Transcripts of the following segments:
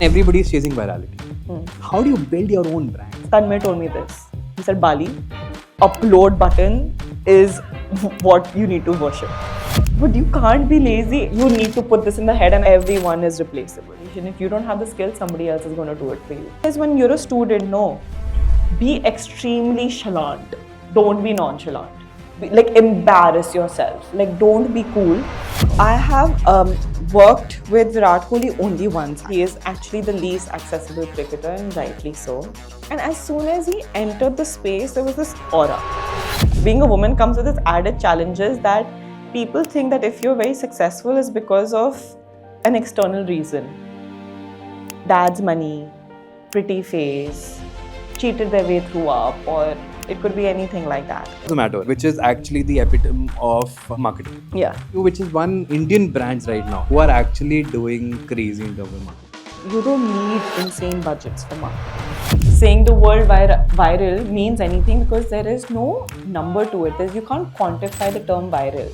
Everybody is chasing virality. How do you build your own brand? Tanmay told me this. He said, Bali, upload button is what you need to worship. But you can't be lazy. You need to put this in the head, and everyone is replaceable. And if you don't have the skill, somebody else is going to do it for you. Because when you're a student, no, be extremely chalant. Don't be nonchalant. Like embarrass yourself. Like don't be cool. I have worked with Virat Kohli only once. He is actually the least accessible cricketer, and rightly so. And as soon as he entered the space, there was this aura. Being a woman comes with its added challenges that people think that if you're very successful is because of an external reason. Dad's money, pretty face, cheated their way through up, or it could be anything like that. Zomato, which is actually the epitome of marketing. Yeah. Which is one Indian brands right now who are actually doing crazy in terms of marketing. You don't need insane budgets for marketing. Saying the word viral means anything because there is no number to it. You can't quantify the term viral.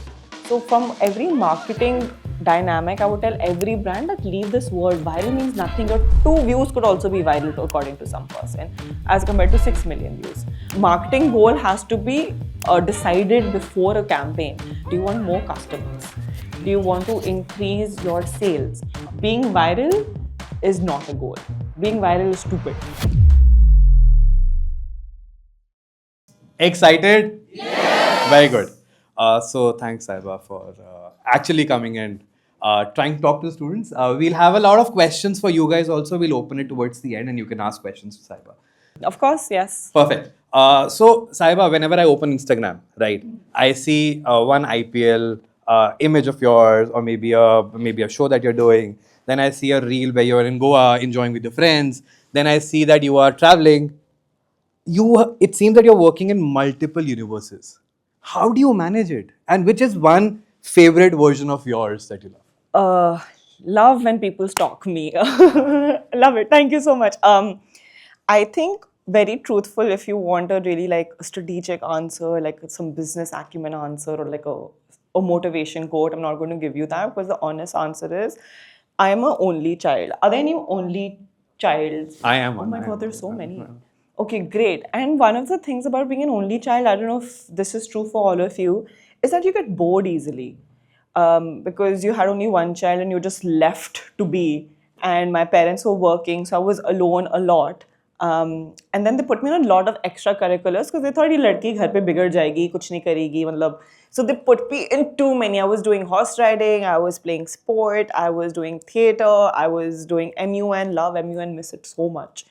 So from every marketing dynamic, I would tell every brand that leave this word. Viral means nothing. Your 2 views could also be viral according to some person as compared to 6 million views. Marketing goal has to be decided before a campaign. Do you want more customers? Do you want to increase your sales? Being viral is not a goal. Being viral is stupid. Excited? Yes! Very good. So thanks, Sahiba, for actually coming and trying to talk to the students. We'll have a lot of questions for you guys also. We'll open it towards the end and you can ask questions to Sahiba. Of course, yes. Perfect. So, Sahiba, whenever I open Instagram, right, I see one IPL image of yours, or maybe a show that you're doing. Then I see a reel where you're in Goa enjoying with your friends. Then I see that you are traveling. It seems that you're working in multiple universes. How do you manage it? And which is one favorite version of yours that you love? Love when people stalk me. Love it. Thank you so much. I think very truthful if you want a really like a strategic answer, like some business acumen answer, or like a motivation quote. I'm not going to give you that because the honest answer is, I am an only child. Are there any only child? I am Oh one. my God, there's so many. Okay, great. And one of the things about being an only child, I don't know if this is true for all of you, is that you get bored easily. Because you had only one child and you're just left to be. And my parents were working, so I was alone a lot. And then they put me on a lot of extracurriculars because they thought ये लड़की घर पे बिगड़ जाएगी, कुछ नहीं करेगी, मतलब. So they put me in too many. I was doing horse riding, I was playing sport, I was doing theatre, I was doing MUN, love MUN, miss it so much.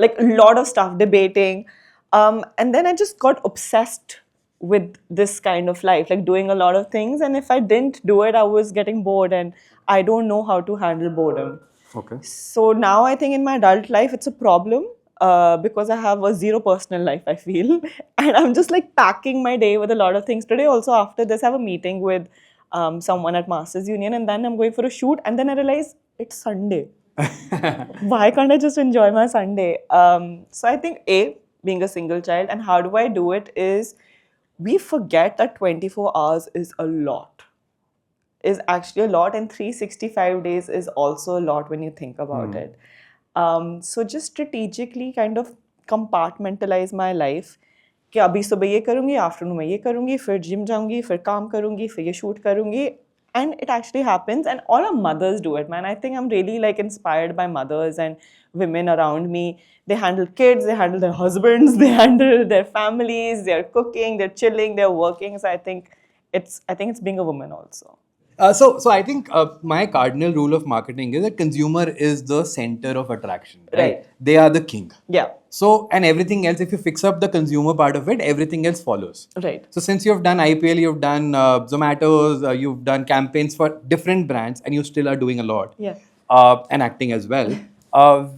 Like a lot of stuff, debating. And then I just got obsessed with this kind of life, like doing a lot of things. And if I didn't do it, I was getting bored, and I don't know how to handle boredom. Okay. So now I think in my adult life, it's a problem because I have a zero personal life, I feel. And I'm just like packing my day with a lot of things. Today also, after this, I have a meeting with someone at Masters Union, and then I'm going for a shoot. And then I realize it's Sunday. Why can't I just enjoy my Sunday? So I think being a single child, and how do I do it is, we forget that 24 hours is a lot. Is actually a lot, and 365 days is also a lot when you think about it. So just strategically kind of compartmentalize my life. कि अभी सुबह ये करूँगी, afternoon में ये करूँगी, फिर gym जाऊँगी, फिर काम करूँगी, फिर ये शूट करूँगी. And it actually happens, and all our mothers do it, man. I think I'm really like inspired by mothers and women around me. They handle kids, they handle their husbands, they handle their families, they're cooking, they're chilling, they're working. So I think it's being a woman also. So I think my cardinal rule of marketing is that consumer is the center of attraction. Right? They are the king. Yeah. So, and everything else, if you fix up the consumer part of it, everything else follows. Right. So since you've done IPL, you've done Zomatos, you've done campaigns for different brands, and you still are doing a lot. Yeah. And acting as well.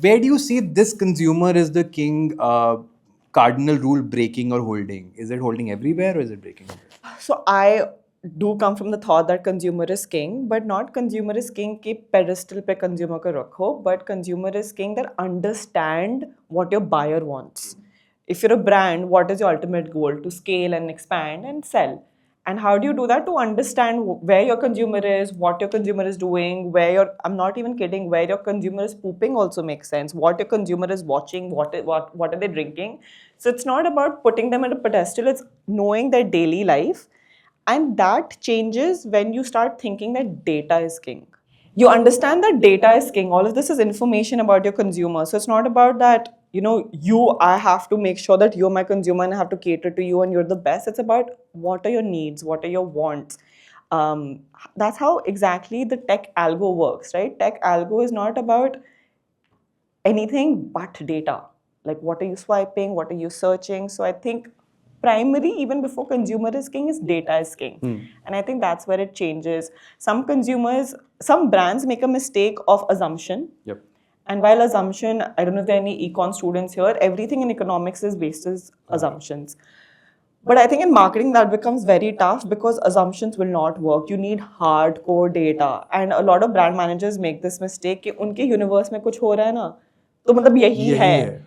Where do you see this consumer is the king cardinal rule breaking or holding? Is it holding everywhere or is it breaking everywhere? So I do come from the thought that consumer is king, but not consumer is king के pedestal पे consumer को रखो, but consumer is king that understand what your buyer wants. If you're a brand, what is your ultimate goal? To scale and expand and sell. And how do you do that? To understand where your consumer is, what your consumer is doing, I'm not even kidding, where your consumer is pooping also makes sense. What your consumer is watching, what are they drinking. So it's not about putting them at a pedestal, it's knowing their daily life. And that changes when you start thinking that data is king. You understand that data is king. All of this is information about your consumer. So it's not about that, I have to make sure that you're my consumer and I have to cater to you and you're the best. It's about what are your needs, what are your wants. That's how exactly the tech algo works, right? Tech algo is not about anything but data. Like, what are you swiping? What are you searching? So I think primary, even before consumer is king, is data is king. And I think that's where it changes. Some brands make a mistake of assumption. Yep. And while assumption, I don't know if there are any econ students here, everything in economics is based on assumptions. But I think in marketing that becomes very tough because assumptions will not work. You need hardcore data. And a lot of brand managers make this mistake कि उनके universe में कुछ हो रहा है ना, तो मतलब यही है.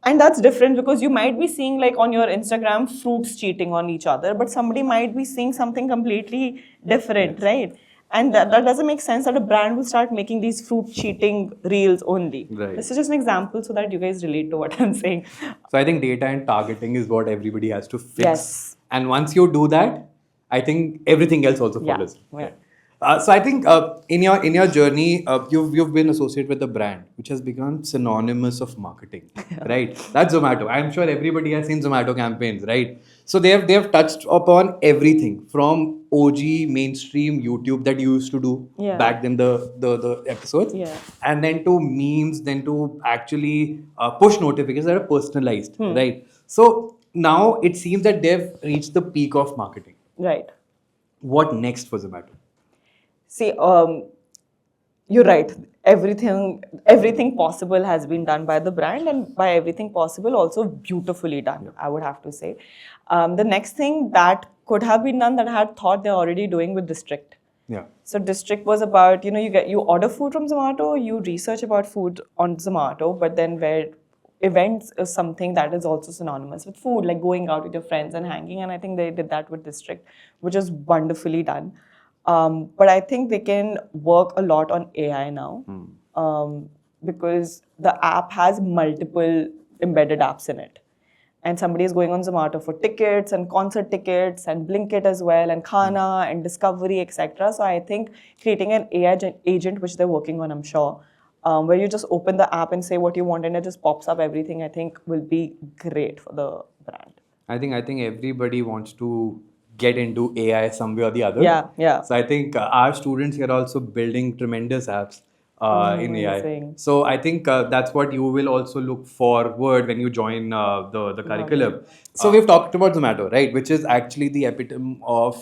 And that's different because you might be seeing like on your Instagram fruits cheating on each other, but somebody might be seeing something completely different, right? And that doesn't make sense that a brand will start making these fruit cheating reels only. Right. This is just an example so that you guys relate to what I'm saying. So I think data and targeting is what everybody has to fix. Yes. And once you do that, I think everything else also follows. Yeah. So I think in your journey, you've been associated with a brand which has become synonymous of marketing, right? That's Zomato. I'm sure everybody has seen Zomato campaigns, right? So they have touched upon everything from OG mainstream YouTube that you used to do back then, the episodes, and then to memes, then to actually push notifications that are personalized, right? So now it seems that they've reached the peak of marketing. Right. What next for Zomato? See, you're right. Everything possible has been done by the brand, and by everything possible, also beautifully done, I would have to say. The next thing that could have been done that I had thought they're already doing with District. Yeah. So District was about, you order food from Zomato, you research about food on Zomato, but then where events is something that is also synonymous with food, like going out with your friends and hanging. And I think they did that with District, which is wonderfully done. But I think they can work a lot on AI now because the app has multiple embedded apps in it. And somebody is going on Zomato for tickets and concert tickets and Blinkit as well and Khana and Discovery, etc. So I think creating an AI agent, which they're working on, I'm sure, where you just open the app and say what you want and it just pops up everything, I think will be great for the brand. I think everybody wants to get into AI some way or the other. Yeah. So I think our students here are also building tremendous apps in AI. So I think that's what you will also look forward when you join the curriculum. So we've talked about Zomato, right? Which is actually the epitome of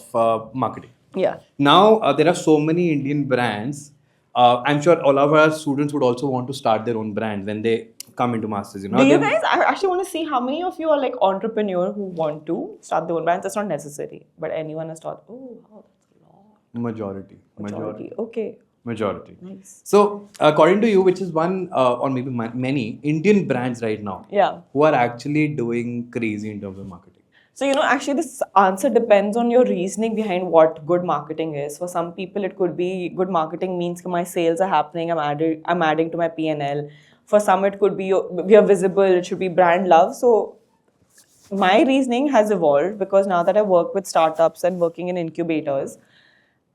marketing. Yeah. Now there are so many Indian brands. I'm sure all of our students would also want to start their own brand when they come into masters. Do you guys? I actually want to see how many of you are like entrepreneur who want to start their own brands. That's not necessary, but anyone has thought, oh, wow, that's a lot. Majority. Okay. Majority. Nice. So according to you, which is one or maybe many Indian brands right now, who are actually doing crazy in terms of marketing? So, actually this answer depends on your reasoning behind what good marketing is. For some people, it could be good marketing means my sales are happening, I'm adding to my P&L. For some, it could be we are visible, it should be brand love. So my reasoning has evolved because now that I work with startups and working in incubators,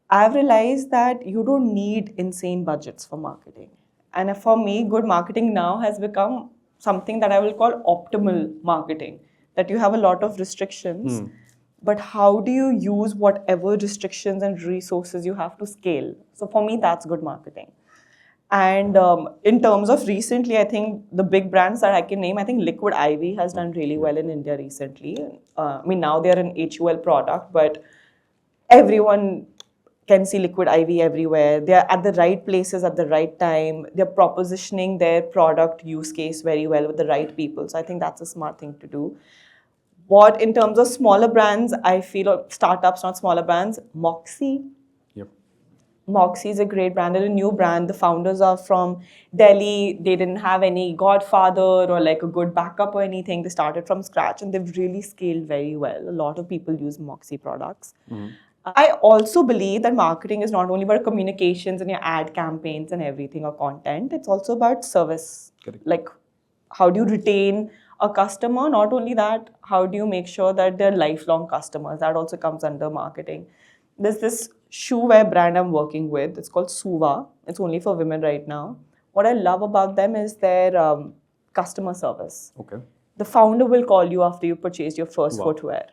I've realized that you don't need insane budgets for marketing. And for me, good marketing now has become something that I will call optimal marketing. That you have a lot of restrictions, but how do you use whatever restrictions and resources you have to scale? So for me, that's good marketing. And in terms of recently, I think the big brands that I can name, I think Liquid IV has done really well in India recently. Now they're an HUL product, but everyone can see Liquid IV everywhere. They're at the right places at the right time. They're propositioning their product use case very well with the right people. So I think that's a smart thing to do. What in terms of smaller brands, I feel, or startups, not smaller brands, Moxie. Yep. Moxie is a great brand. They're a new brand. The founders are from Delhi. They didn't have any godfather or like a good backup or anything. They started from scratch and they've really scaled very well. A lot of people use Moxie products. I also believe that marketing is not only about communications and your ad campaigns and everything or content, it's also about service. Correct. Like, how do you retain a customer? Not only that, how do you make sure that they're lifelong customers? That also comes under marketing. There's this shoe wear brand I'm working with. It's called Suva. It's only for women right now. What I love about them is their customer service. Okay. The founder will call you after you purchased your first Wow. footwear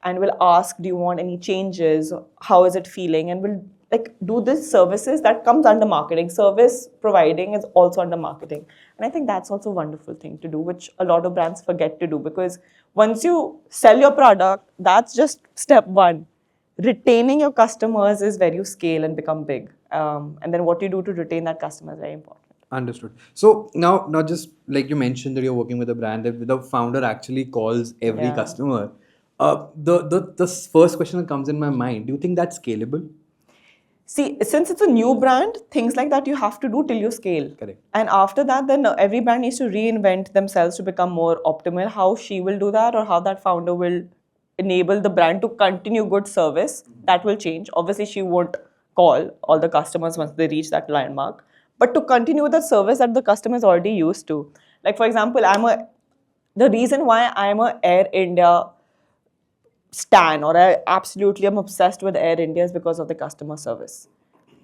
and will ask, do you want any changes? How is it feeling? And will like do this services that comes under marketing. Service providing is also under marketing. And I think that's also a wonderful thing to do, which a lot of brands forget to do, because once you sell your product, that's just step one. Retaining your customers is where you scale and become big. And then what you do to retain that customer is very important. Understood. So now just like you mentioned that you're working with a brand that the founder actually calls every Yeah. customer. The first question that comes in my mind, do you think that's scalable? See, since it's a new brand, things like that you have to do till you scale. Correct. And after that, then every brand needs to reinvent themselves to become more optimal. How she will do that or how that founder will enable the brand to continue good service, that will change. Obviously, she won't call all the customers once they reach that landmark. But to continue the service that the customer is already used to. Like, for example, the reason why I'm a Air India stan, or I absolutely am obsessed with Air India, is because of the customer service.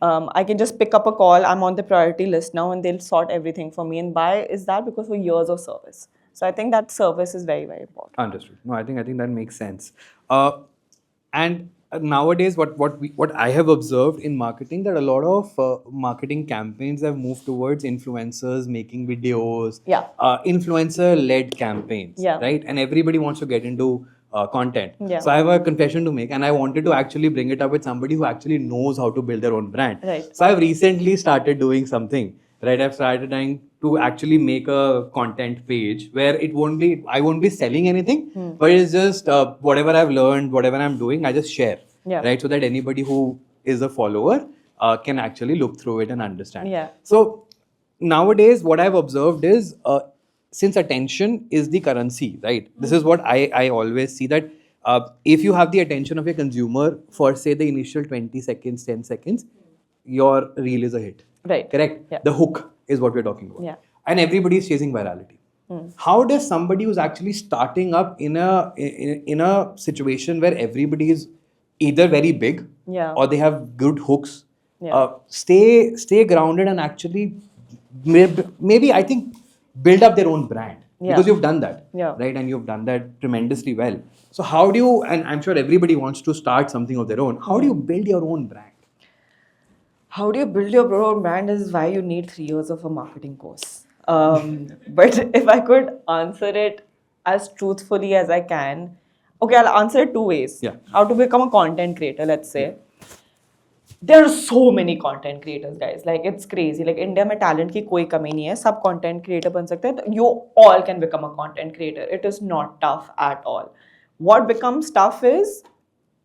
I can just pick up a call, I'm on the priority list now, and they'll sort everything for me. And why is that? Because of years of service. So I think that service is very, very important. Understood. No, I think that makes sense. And nowadays, what I have observed in marketing, that a lot of marketing campaigns have moved towards influencers making videos, Yeah. Influencer-led campaigns, Yeah. right? And everybody wants to get into content. Yeah. So I have a confession to make, and I wanted to actually bring it up with somebody who actually knows how to build their own brand. Right. So I've recently started doing something. Right, I've started trying to actually make a content page where I won't be selling anything, but it's just whatever I've learned, whatever I'm doing, I just share. Yeah. Right, so that anybody who is a follower can actually look through it and understand. Yeah. So nowadays, what I've observed is since attention is the currency, right? This is what I always see, that if you have the attention of your consumer for say the initial 20 seconds, 10 seconds, your reel is a hit. Right. Correct? Yeah. The hook is what we're talking about. Yeah. And everybody is chasing virality. How does somebody who's actually starting up in a situation where everybody is either very big, Yeah. or they have good hooks, Yeah. stay grounded and actually maybe I think build up their own brand? Yeah. Because you've done that, Yeah. right? And you've done that tremendously well. So how do you, and I'm sure everybody wants to start something of their own, how do you build your own brand? How do you build your own brand is why you need 3 years of a marketing course. But if I could answer it as truthfully as I can, okay, I'll answer it 2 ways. Yeah. How to become a content creator, let's say. There are so many content creators, guys. Like, it's crazy. Like, India में talent की कोई कमी नहीं है. सब content creator बन सकते हैं. You all can become a content creator. It is not tough at all. What becomes tough is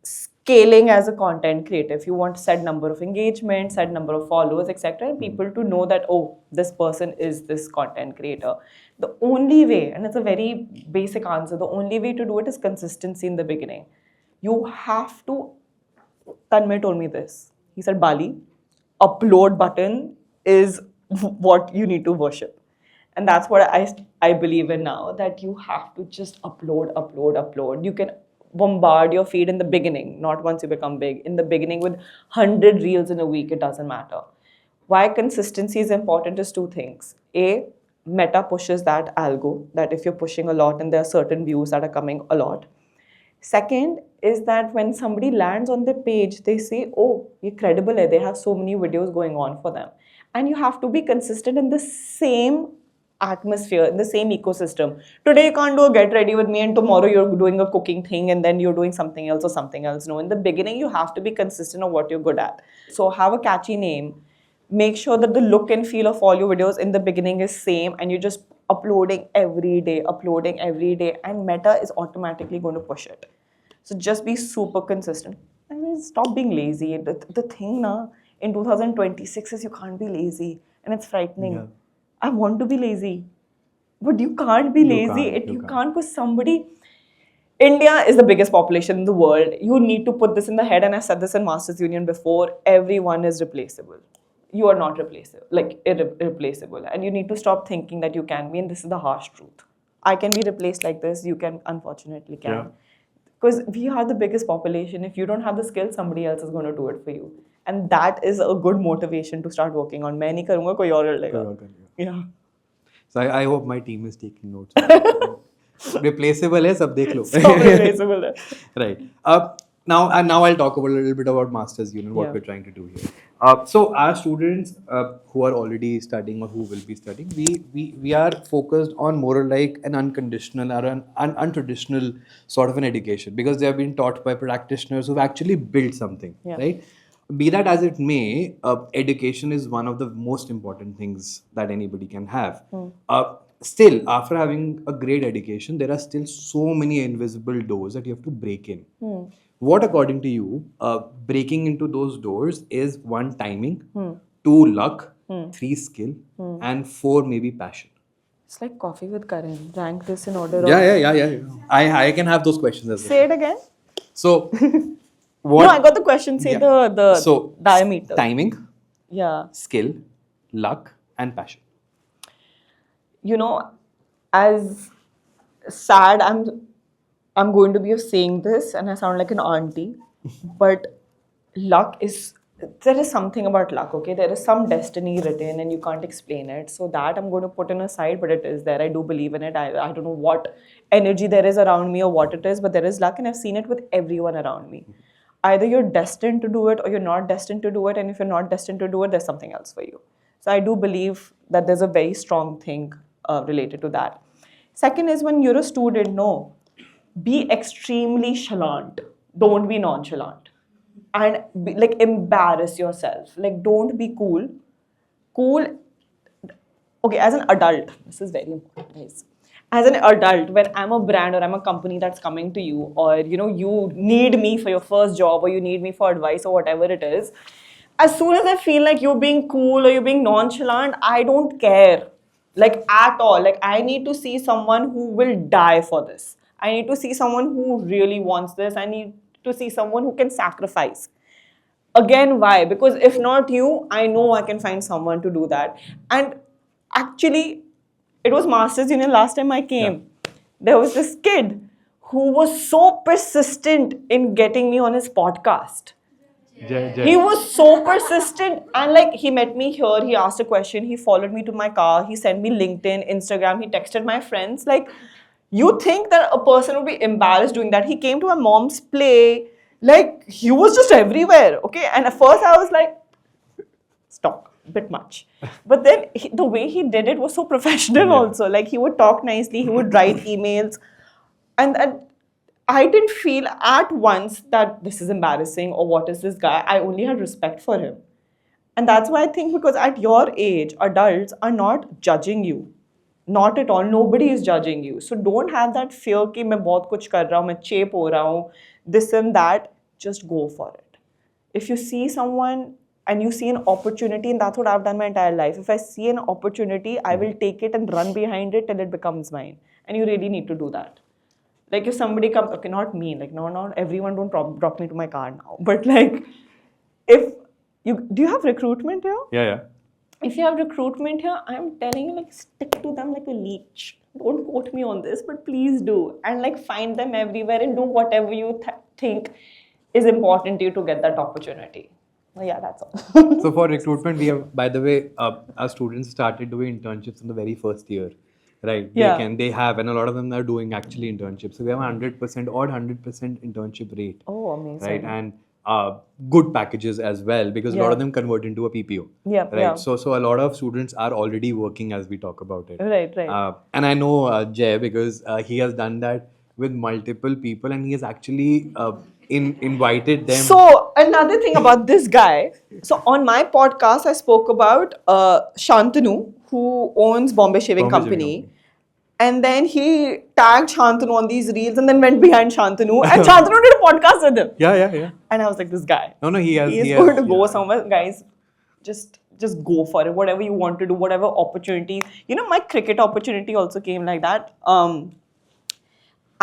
scaling as a content creator. If you want set number of engagements, set number of followers, etc., and people to know that, oh, this person is this content creator. The only way, and it's a very basic answer, the only way to do it is consistency in the beginning. You have to, Tanmay told me this. He said, Bali, upload button is what you need to worship. And that's what I believe in now, that you have to just upload. You can bombard your feed in the beginning, not once you become big. In the beginning with 100 reels in a week, it doesn't matter. Why consistency is important is 2 things. A, Meta pushes that algo, that if you're pushing a lot and there are certain views that are coming a lot. Second is that when somebody lands on the page, they say, oh, you're credible, they have so many videos going on for them. And you have to be consistent in the same atmosphere, in the same ecosystem. Today you can't do a get ready with me and tomorrow you're doing a cooking thing and then you're doing something else or something else. No, in the beginning you have to be consistent on what you're good at. So have a catchy name. Make sure that the look and feel of all your videos in the beginning is same and you're just uploading every day, and Meta is automatically going to push it. So just be super consistent and stop being lazy. The thing now, in 2026 is you can't be lazy, and it's frightening. Yeah. I want to be lazy, but you can't be lazy. You can't because somebody. India is the biggest population in the world. You need to put this in the head, and I said this in Masters Union before. Everyone is replaceable. You are not replaceable, like irreplaceable, and you need to stop thinking that you can be. And this is the harsh truth. I can be replaced like this. You can, unfortunately, can. Yeah. Because we are the biggest population. If you don't have the skill, somebody else is going to do it for you, and that is a good motivation to start working on. मैं नहीं करूँगा, कोई और कर लेगा. Yeah. So I hope my team is taking notes. Replaceable है, सब देख लो. सब replaceable है. Right. Now I'll talk about a little bit about Masters Union, what Yeah. we're trying to do here. So our students who are already studying or who will be studying, we are focused on more like an unconditional or an untraditional sort of an education, because they have been taught by practitioners who've actually built something, Yeah. right? Be that as it may, education is one of the most important things that anybody can have. Still, after having a great education, there are still so many invisible doors that you have to break in. What, according to you, breaking into those doors is 1, timing, 2, luck, 3, skill, and 4, maybe passion? It's like coffee with Karan. Rank this in order. Yeah. I can have those questions as well. Say it again. So, what? No, I got the question. Say the So, diameter. Timing, Yeah. skill, luck, and passion. You know, as sad I'm going to be of saying this, and I sound like an auntie, but luck is, there is something about luck, okay? There is some destiny written and you can't explain it. So that I'm going to put in a side, but it is there. I do believe in it. I don't know what energy there is around me or what it is, but there is luck, and I've seen it with everyone around me. Either you're destined to do it or you're not destined to do it, and if you're not destined to do it, there's something else for you. So I do believe that there's a very strong thing related to that. Second is, when you're a student, no, be extremely chalant. Don't be nonchalant. And like embarrass yourself. Like, don't be cool. Cool. Okay, as an adult, this is very important, guys. As an adult, when I'm a brand or I'm a company that's coming to you, or you need me for your first job, or you need me for advice or whatever it is, as soon as I feel like you're being cool or you're being nonchalant, I don't care. Like, at all. Like, I need to see someone who will die for this. I need to see someone who really wants this. I need to see someone who can sacrifice. Again, why? Because if not you, I know I can find someone to do that. And actually, it was Masters Union last time I came. There was this kid who was so persistent in getting me on his podcast. He was so persistent, and like, he met me here, he asked a question, he followed me to my car, he sent me LinkedIn, Instagram, he texted my friends. Like, you think that a person would be embarrassed doing that? He came to my mom's play, like, he was just everywhere, okay? And at first I was like, stop, a bit much. But then the way he did it was so professional also. Like, he would talk nicely, he would write emails, and I didn't feel at once that this is embarrassing or what is this guy. I only had respect for him. And that's why I think, because at your age, adults are not judging you. Not at all. Nobody is judging you. So don't have that fear कि मैं बहुत कुछ कर रहा हूँ, मैं cheap हो रहा हूँ, this and that. Just go for it. If you see someone and you see an opportunity, and that's what I've done my entire life. If I see an opportunity, I will take it and run behind it till it becomes mine. And you really need to do that. Like, if somebody comes, okay, not me, like, no, not everyone, don't drop me to my car now. But like, if you, do you have recruitment here? Yeah. If you have recruitment here, I'm telling you, like, stick to them like a leech. Don't quote me on this, but please do. And like, find them everywhere and do whatever you think is important to you to get that opportunity. Well, yeah, that's all. So for recruitment, we have, by the way, our students started doing internships in the very first year. Right. Yeah. They have, and a lot of them are doing actually internships. So we have 100% odd 100% internship rate. Oh, amazing. Right. And good packages as well, because a lot of them convert into a PPO. Yeah. Right. Yeah. So a lot of students are already working as we talk about it. Right. And I know Jay, because he has done that with multiple people, and he has actually invited them. So another thing about this guy. So on my podcast, I spoke about Shantanu, who owns Bombay Shaving Company. And then he tagged Shantanu on these reels and then went behind Shantanu. And Shantanu did a podcast with him. Yeah. And I was like, this guy. No, he has. He is he going has, to go yeah. somewhere. Guys, just go for it. Whatever you want to do, whatever opportunity. You know, my cricket opportunity also came like that.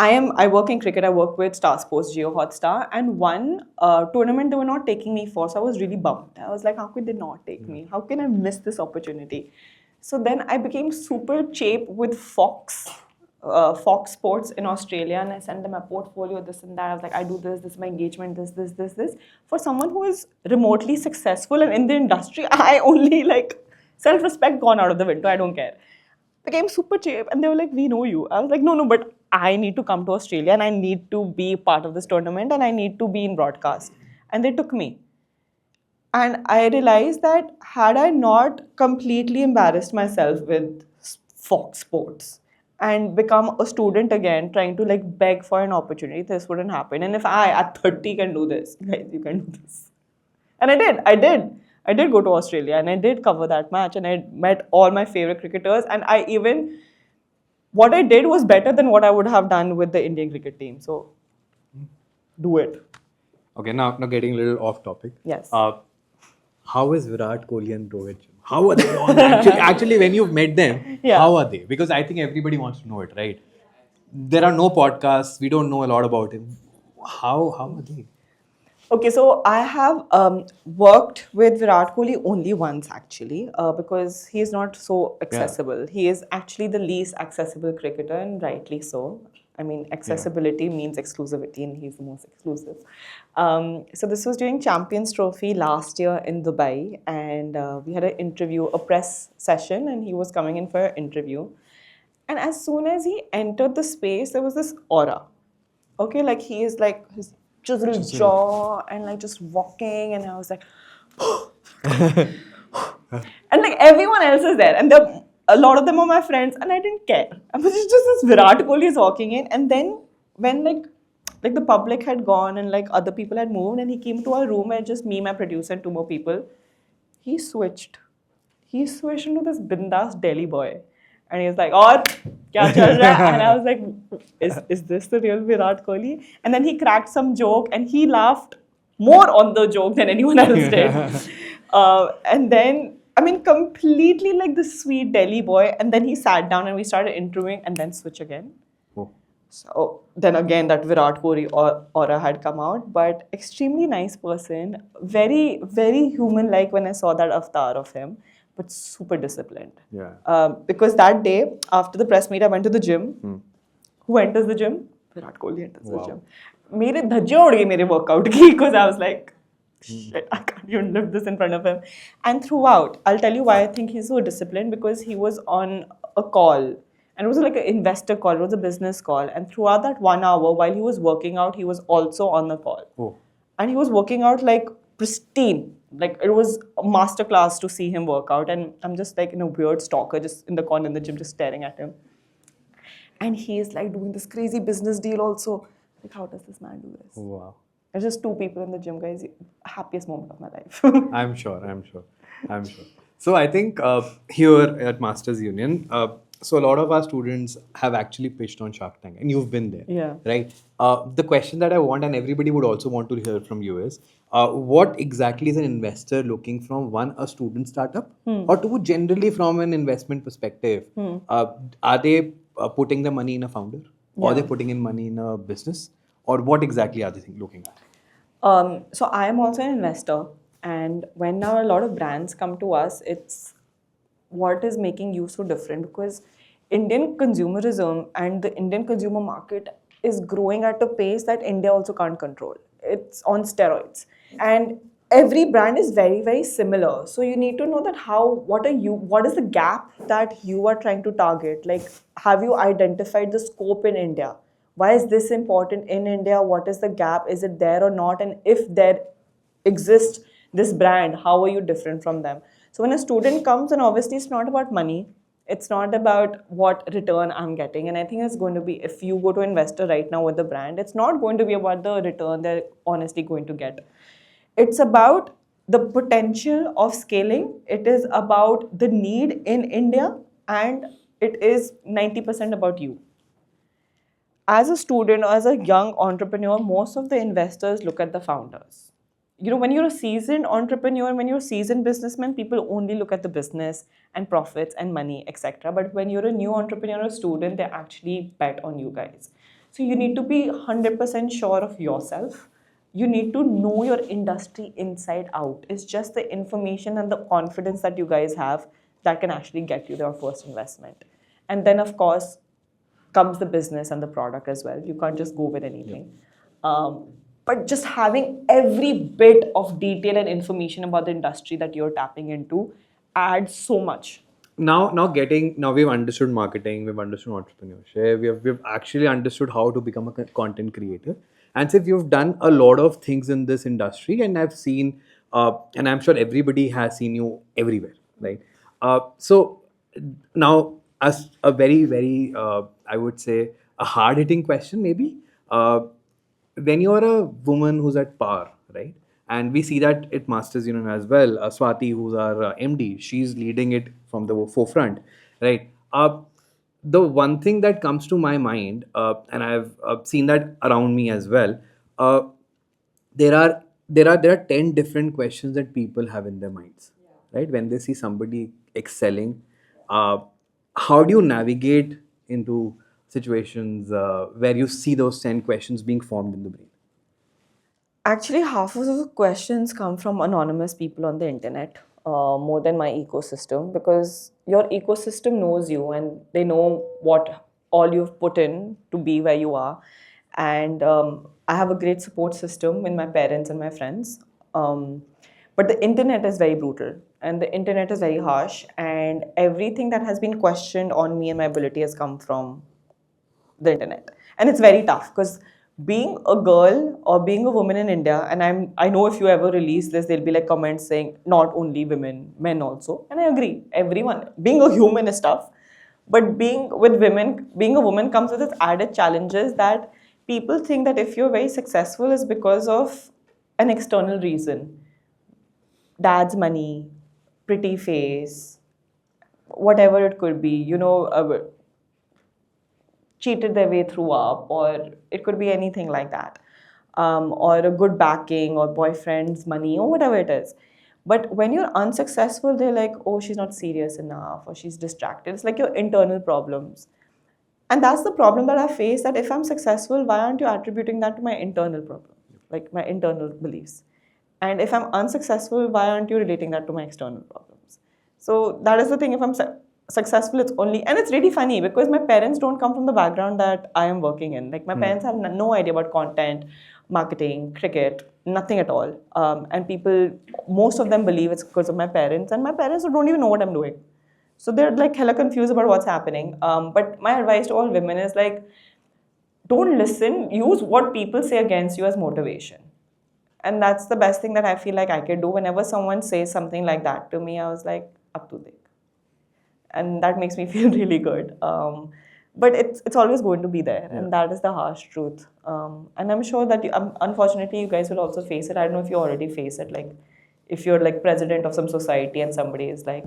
I work in cricket. I work with Star Sports, Geo Hotstar, and one tournament they were not taking me for. So I was really bummed. I was like, how could they not take me? How can I miss this opportunity? So then I became super cheap with Fox Sports in Australia, and I sent them my portfolio, this and that. I was like, I do this, this is my engagement, this. For someone who is remotely successful and in the industry, I only like self-respect gone out of the window. I don't care. Became super cheap, and they were like, we know you. I was like, no, but I need to come to Australia and I need to be part of this tournament and I need to be in broadcast. And they took me. And I realized that had I not completely embarrassed myself with Fox Sports and become a student again, trying to like beg for an opportunity, this wouldn't happen. And if I at 30 can do this, guys, you can do this. And I did go to Australia and I did cover that match and I met all my favorite cricketers. And what I did was better than what I would have done with the Indian cricket team. So do it. Okay, now getting a little off topic. Yes. How is Virat Kohli and Rohit? How are they all? Actually, when you've met them, Yeah. how are they? Because I think everybody wants to know it, right? There are no podcasts. We don't know a lot about him. How are they? Okay, so I have worked with Virat Kohli only once actually because he is not so accessible. He is actually the least accessible cricketer, and rightly so. I mean, accessibility means exclusivity, and he's the most exclusive. So this was during Champions Trophy last year in Dubai, and we had an interview, a press session, and he was coming in for an interview. And as soon as he entered the space, there was this aura. Okay, like he is like his chiseled jaw and like just walking, and I was like, and like everyone else is there, and a lot of them are my friends, and I didn't care. I was just this Virat Kohli is walking in, and then when like the public had gone and like other people had moved, and he came to our room and just me, my producer, and two more people, he switched. He switched into this bindas Delhi boy. And he was like, "Aur kya chal raha hai?" And I was like, is this the real Virat Kohli? And then he cracked some joke and he laughed more on the joke than anyone else did. And then, I mean, completely like this sweet Delhi boy. And then he sat down and we started interviewing and then switch again. Oh. So then again, that Virat Kohli aura had come out, but extremely nice person, very, very human-like when I saw that avatar of him, but super disciplined. Yeah. Because that day, after the press meet, I went to the gym. Who enters the gym? Virat Kohli enters the gym. मेरे धज्जियाँ उड़ गई मेरे workout की because I was like, shit, I can't even lift this in front of him. And throughout, I'll tell you why I think he's so disciplined, because he was on a call. And it was like an investor call, it was a business call. And throughout that 1 hour, while he was working out, he was also on the call. Oh. And he was working out like pristine. Like it was a masterclass to see him work out. And I'm just like in a weird stalker, just in the corner in the gym, just staring at him. And he's like doing this crazy business deal also. Like, how does this man do this? Wow. There's just two people in the gym, guys. Happiest moment of my life. I'm sure. So I think here at Masters Union, so a lot of our students have actually pitched on Shark Tank, and you've been there, Yeah. right? The question that I want, and everybody would also want to hear from you, is what exactly is an investor looking from, one, a student startup, or two, generally from an investment perspective? Are they putting the money in a founder, or are they putting in money in a business, or what exactly are they looking at? So I am also an investor, and when now a lot of brands come to us, it's what is making you so different, because Indian consumerism and the Indian consumer market is growing at a pace that India also can't control. It's on steroids, and every brand is very, very similar. So you need to know that what is the gap that you are trying to target? Like, have you identified the scope in India? Why is this important in India? What is the gap? Is it there or not? And if there exists this brand, how are you different from them? So when a student comes, and obviously it's not about money, it's not about what return I'm getting. And I think it's going to be, if you go to investor right now with the brand, it's not going to be about the return they're honestly going to get. It's about the potential of scaling. It is about the need in India and it is 90% about you. As a student or as a young entrepreneur, most of the investors look at the founders. When you're a seasoned entrepreneur, when you're a seasoned businessman, people only look at the business and profits and money, etc. But when you're a new entrepreneur or student, they actually bet on you guys. So you need to be 100% sure of yourself. You need to know your industry inside out. It's just the information and the confidence that you guys have that can actually get you your first investment. And then, of course, comes the business and the product as well. You can't just go with anything. But just having every bit of detail and information about the industry that you're tapping into adds so much. Now we've understood marketing, we've understood entrepreneurship, we've actually understood how to become a content creator. And so you've done a lot of things in this industry, and I've seen, and I'm sure everybody has seen you everywhere, right? So now, as a very, very, I would say, a hard hitting question, maybe. When you're a woman who's at par, right? And we see that at Masters Union as well. Swati, who's our MD, she's leading it from the forefront, right? The one thing that comes to my mind, and I've seen that around me as well, uh, there are 10 different questions that people have in their minds, right? When they see somebody excelling, uh, how do you navigate into situations where you see those 10 questions being formed in the brain? Actually, half of the questions come from anonymous people on the internet, more than my ecosystem, because your ecosystem knows you and they know what all you've put in to be where you are. And I have a great support system with my parents and my friends. But the internet is very brutal and the internet is very harsh, and everything that has been questioned on me and my ability has come from the internet. And it's very tough because being a girl or being a woman in India, and I know if you ever release this, there'll be like comments saying not only women, men also. And I agree, everyone. Being a human is tough. But being with women, being a woman comes with its added challenges that people think that if you're very successful is because of an external reason. Dad's money, pretty face, whatever it could be, cheated their way through up, or it could be anything like that, or a good backing, or boyfriend's money, or whatever it is. But when you're unsuccessful, they're like, oh, she's not serious enough, or she's distracted. It's like your internal problems. And that's the problem that I face, that if I'm successful, why aren't you attributing that to my internal problem, like my internal beliefs? And if I'm unsuccessful, why aren't you relating that to my external problems? So that is the thing. If I'm successful, it's only, and it's really funny because my parents don't come from the background that I am working in. Like my parents have no idea about content, marketing, cricket, nothing at all. And people, most of them believe it's because of my parents, and my parents don't even know what I'm doing. So they're like hella confused about what's happening. But my advice to all women is like, don't listen, use what people say against you as motivation. And that's the best thing that I feel like I can do. Whenever someone says something like that to me, I was like, up to date. And that makes me feel really good. But it's always going to be there, and that is the harsh truth. And I'm sure that unfortunately you guys will also face it. I don't know if you already face it. Like, if you're like president of some society and somebody is like,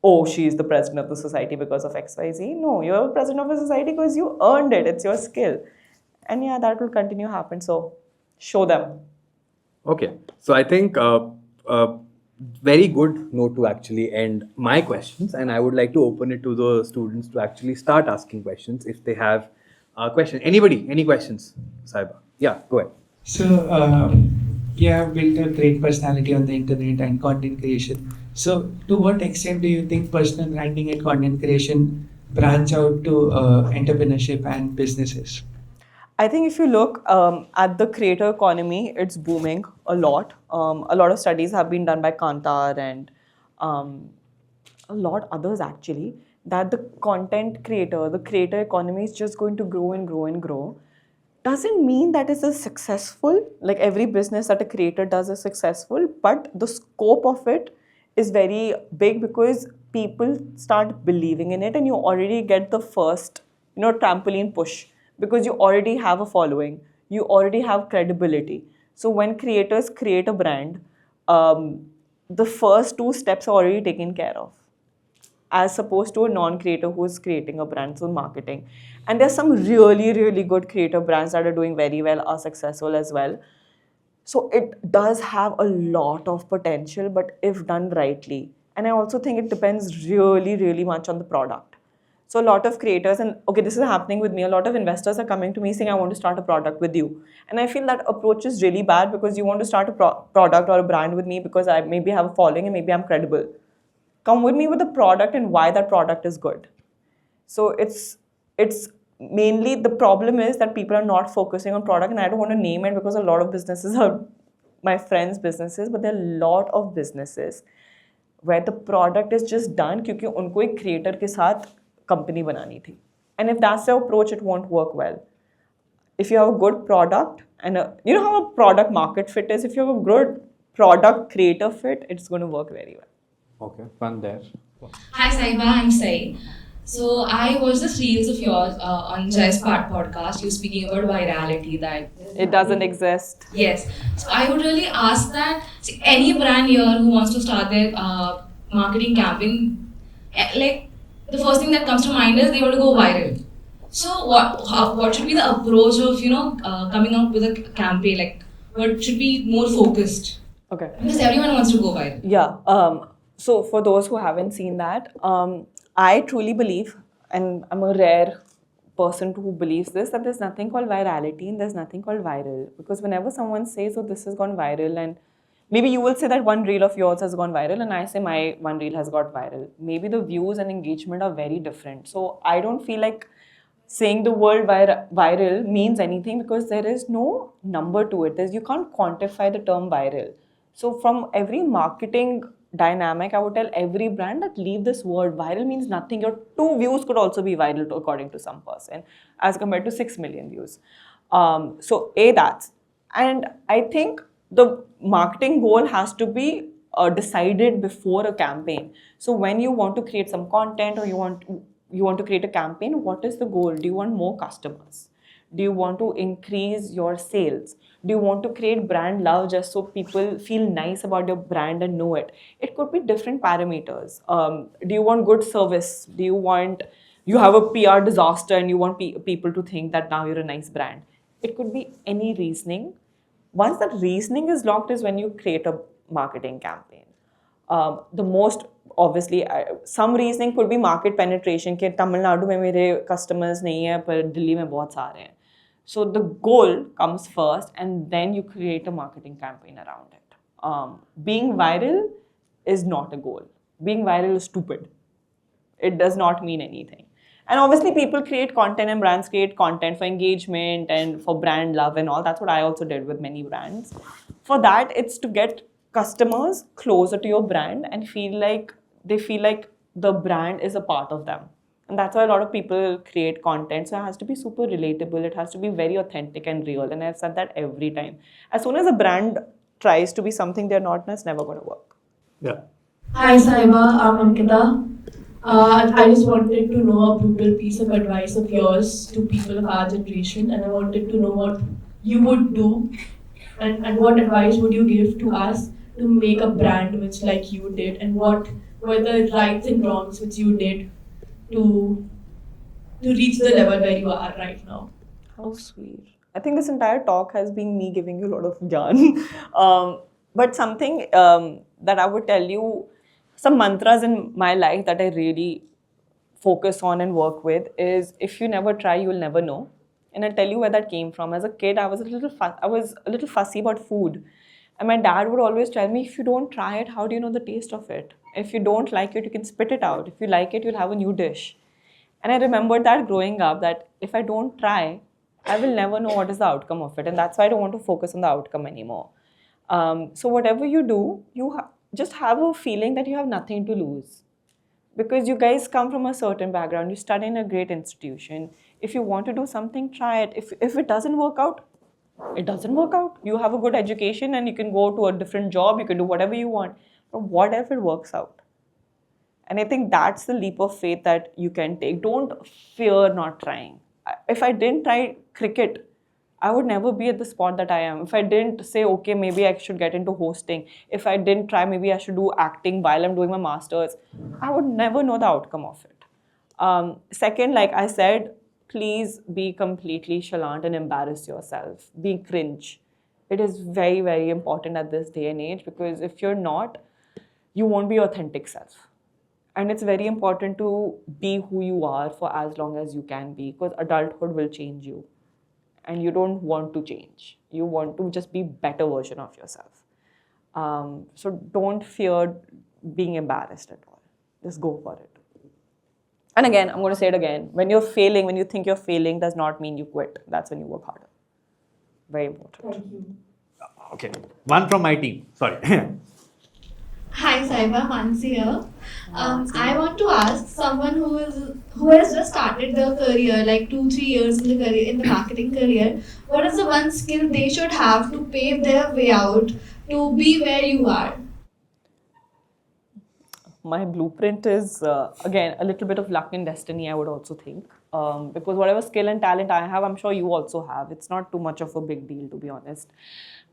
oh, she is the president of the society because of XYZ. No, you're president of a society because you earned it. It's your skill. And yeah, that will continue to happen. So show them. Okay, so I think very good note to actually end my questions, and I would like to open it to the students to actually start asking questions if they have questions. Anybody, any questions, Saiba? Yeah, go ahead. So, you have built a great personality on the internet and content creation. So, to what extent do you think personal branding and content creation branch out to entrepreneurship and businesses? I think if you look at the creator economy, it's booming a lot. A lot of studies have been done by Kantar and a lot others actually, that the content creator, the creator economy is just going to grow and grow and grow. Doesn't mean that it's a successful, like every business that a creator does is successful, but the scope of it is very big because people start believing in it and you already get the first, trampoline push because you already have a following, you already have credibility. So when creators create a brand, the first two steps are already taken care of. as opposed to a non-creator who's creating a brand, so marketing. And there's some really, really good creator brands that are doing very well, are successful as well. So it does have a lot of potential, but if done rightly. And I also think it depends really, really much on the product. So a lot of creators, and okay, this is happening with me, a lot of investors are coming to me saying, I want to start a product with you. And I feel that approach is really bad, because you want to start a product or a brand with me because I maybe have a following and maybe I'm credible. Come with me with the product and why that product is good. So it's mainly, the problem is that people are not focusing on product, and I don't want to name it because a lot of businesses are my friends' businesses, but there are a lot of businesses where the product is just done क्योंकि उनको एक creator के साथ company बनानी थी. And if that's the approach, it won't work well. If you have a good product and you know how a product market fit is, if you have a good product creator fit, it's going to work very well. Okay, fun there. Hi Sahiba, I'm Sai. So I watched this reels of yours on Jai's podcast. You speaking about virality, that It doesn't exist. yes. So I would really ask that, see, any brand here who wants to start their marketing campaign, like the first thing that comes to mind is they want to go viral. So what should be the approach of coming up with a campaign? Like what should be more focused? Okay. Because everyone wants to go viral. Yeah. So for those who haven't seen that, I truly believe, and I'm a rare person who believes this, that there's nothing called virality and there's nothing called viral. Because whenever someone says, oh, this has gone viral, and maybe you will say that one reel of yours has gone viral, and I say my one reel has got viral. Maybe the views and engagement are very different. So I don't feel like saying the word viral means anything, because there is no number to it. You can't quantify the term viral. So from every marketing dynamic, I would tell every brand that leave this word. Viral means nothing. Your 2 views could also be viral according to some person, as compared to 6 million views. So that's. And I think the marketing goal has to be decided before a campaign. So when you want to create some content, or you want to create a campaign, what is the goal? Do you want more customers? Do you want to increase your sales? Do you want to create brand love just so people feel nice about your brand and know it? It could be different parameters. Do you want good service? Do you have a PR disaster and you want people to think that now you're a nice brand? It could be any reasoning. Once that reasoning is locked is when you create a marketing campaign. The most obviously, some reasoning could be market penetration. कि Tamil Nadu में मेरे customers नहीं है, पर दिल्ली में बहुत सारे हैं. So the goal comes first, and then you create a marketing campaign around it. Being viral is not a goal. Being viral is stupid. It does not mean anything. And obviously people create content, and brands create content for engagement and for brand love and all. That's what I also did with many brands. For that, it's to get customers closer to your brand and they feel like the brand is a part of them. And that's why a lot of people create content. So it has to be super relatable. It has to be very authentic and real. And I've said that every time. As soon as a brand tries to be something they're not, it's never going to work. Yeah. Hi Sahiba, I'm Ankita. I just wanted to know a brutal piece of advice of yours to people of our generation, and I wanted to know what you would do and what advice would you give to us to make a brand which like you did, and what were the rights and wrongs which you did to reach the level where you are right now. How sweet. I think this entire talk has been me giving you a lot of yarn. But something that I would tell you, some mantras in my life that I really focus on and work with is, if you never try, you will never know. And I'll tell you where that came from. As a kid, I was a little fussy about food. And my dad would always tell me, if you don't try it, how do you know the taste of it? If you don't like it, you can spit it out. If you like it, you'll have a new dish. And I remembered that growing up, that if I don't try, I will never know what is the outcome of it. And that's why I don't want to focus on the outcome anymore. So whatever you do, just have a feeling that you have nothing to lose. Because you guys come from a certain background, you study in a great institution. If you want to do something, try it. If it doesn't work out, it doesn't work out. You have a good education and you can go to a different job, you can do whatever you want. But what if it works out? And I think that's the leap of faith that you can take. Don't fear not trying. If I didn't try cricket, I would never be at the spot that I am. If I didn't say, okay, maybe I should get into hosting, if I didn't try, maybe I should do acting while I'm doing my master's, I would never know the outcome of it. Second, like I said, please be completely chalant and embarrass yourself. Be cringe. It is very, very important at this day and age, because if you're not, you won't be your authentic self. And it's very important to be who you are for as long as you can be, because adulthood will change you. And you don't want to change. You want to just be better version of yourself. So don't fear being embarrassed at all. Just go for it. And again, I'm going to say it again. When you're failing, when you think you're failing, does not mean you quit. That's when you work harder. Very important. Thank you. Okay, one from my team. Sorry. Hi Sahiba, Mansi here. I want to ask someone who has just started their career, like 2-3 years in the marketing career, what is the one skill they should have to pave their way out to be where you are? My blueprint is, again, a little bit of luck and destiny, I would also think. Because whatever skill and talent I have, I'm sure you also have. It's not too much of a big deal, to be honest.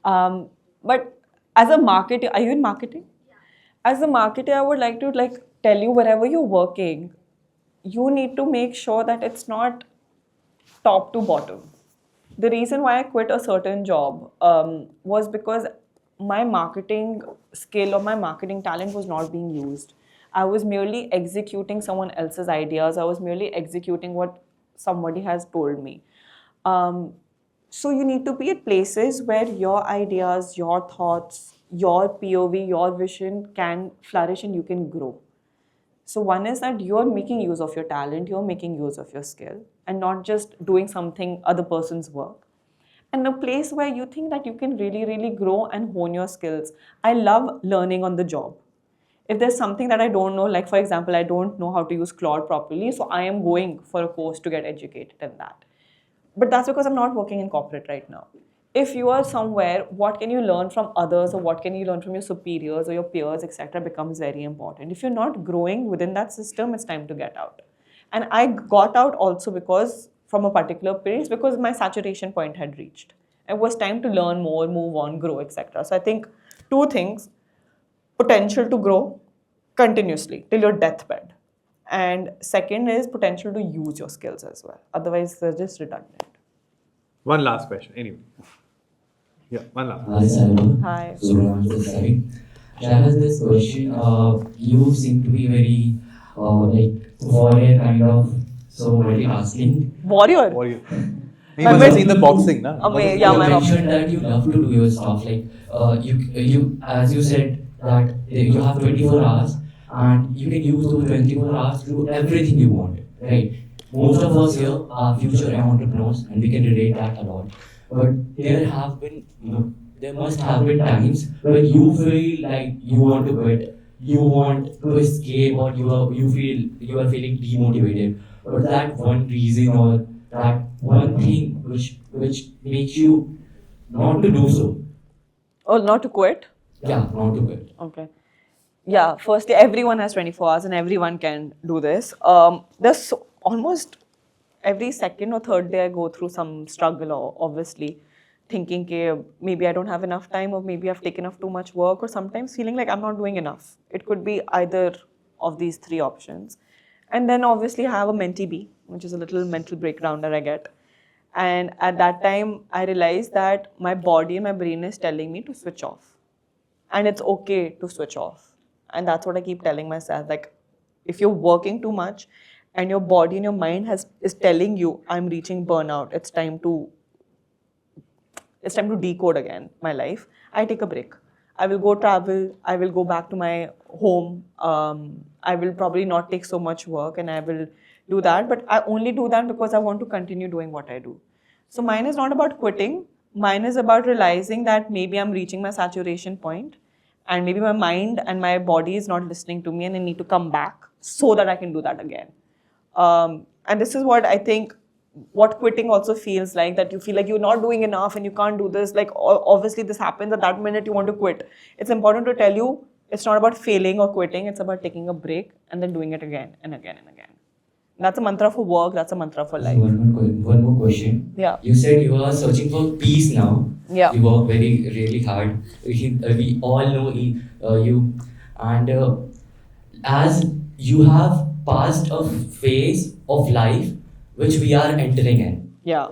But as a marketer, are you in marketing? As a marketer, I would like to tell you, wherever you're working, you need to make sure that it's not top to bottom. The reason why I quit a certain job was because my marketing skill or my marketing talent was not being used. I was merely executing someone else's ideas. I was merely executing what somebody has told me. So you need to be at places where your ideas, your thoughts, your POV, your vision can flourish and you can grow. So one is that you're making use of your talent, you're making use of your skill, and not just doing something other person's work. And a place where you think that you can really, really grow and hone your skills. I love learning on the job. If there's something that I don't know, like for example, I don't know how to use Claude properly, so I am going for a course to get educated in that. But that's because I'm not working in corporate right now. If you are somewhere, what can you learn from others, or what can you learn from your superiors or your peers, etc., becomes very important. If you're not growing within that system, it's time to get out. And I got out also because from a particular place, because my saturation point had reached. It was time to learn more, move on, grow, etc. So I think two things: potential to grow continuously till your deathbed. And second is potential to use your skills as well. Otherwise, they're just redundant. One last question. Anyway. Yeah, one last. Hi, Sahiba. Hi. Suraj this side. I have this question. You seem to be very warrior kind of. So what are you asking? Warrior. Warrior. You must have seen the boxing, na? Yeah, You man. mentioned that you love to do your stuff. Like you as you said that you have 24 hours and you can use those 24 hours to do everything you want, right? Most of us here are future entrepreneurs and we can relate that a lot. But there must have been times when you feel like you want to quit, you want to escape, or you feel you are feeling demotivated. But that one reason or that one thing which makes you not to do so. Oh, not to quit? Yeah, not to quit. Okay. Yeah, firstly, everyone has 24 hours and everyone can do this. There's almost every second or third day I go through some struggle, or obviously thinking maybe I don't have enough time, or maybe I've taken off too much work, or sometimes feeling like I'm not doing enough. It could be either of these three options. And then obviously I have a mentee B, which is a little mental breakdown that I get. And at that time, I realized that my body and my brain is telling me to switch off. And it's okay to switch off. And that's what I keep telling myself. Like, if you're working too much and your body and your mind is telling you, I'm reaching burnout, it's time to decode again my life, I take a break. I will go travel, I will go back to my home, I will probably not take so much work, and I will do that. But I only do that because I want to continue doing what I do. So mine is not about quitting. Mine is about realizing that maybe I'm reaching my saturation point, and maybe my mind and my body is not listening to me, and I need to come back so that I can do that again. And this is what I think, what quitting also feels like, that you feel like you're not doing enough and you can't do this. Like, obviously this happens at that minute you want to quit. It's important to tell you, it's not about failing or quitting. It's about taking a break and then doing it again and again and again. That's a mantra for work. That's a mantra for life. One more question. Yeah. You said you are searching for peace now. Yeah. You work really hard. We all know you, and as you have passed a phase of life which we are entering in. Yeah.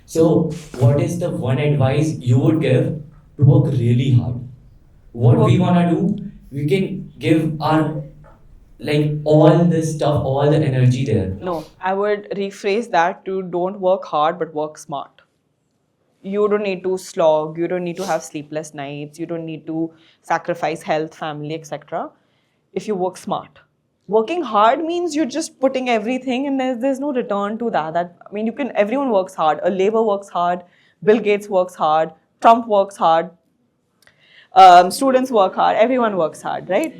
So, what is the one advice you would give to work really hard? What we wanna do, we can give our like all this stuff, all the energy there. No, I would rephrase that to don't work hard but work smart. You don't need to slog, you don't need to have sleepless nights, you don't need to sacrifice health, family, etc. if you work smart. Working hard means you're just putting everything and there's no return to that. I mean, everyone works hard. A labor works hard, Bill Gates works hard, Trump works hard, students work hard, everyone works hard, right?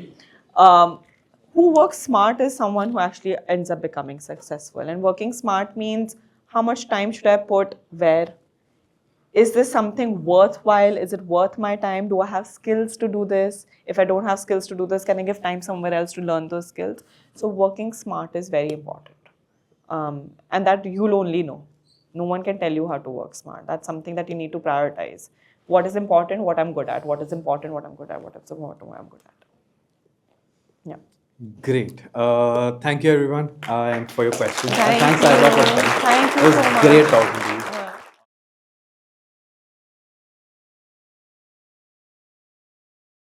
Who works smart is someone who actually ends up becoming successful. And working smart means how much time should I put where? Is this something worthwhile? Is it worth my time? Do I have skills to do this? If I don't have skills to do this, can I give time somewhere else to learn those skills? So working smart is very important. And that you'll only know. No one can tell you how to work smart. That's something that you need to prioritize. What is important, what I'm good at. What is important, what I'm good at. What is important, what I'm good at. Yeah. Great. Thank you, everyone, and for your questions. Thank Thanks, you. Sahiba, for coming. Thank you It was so much. great talking to you.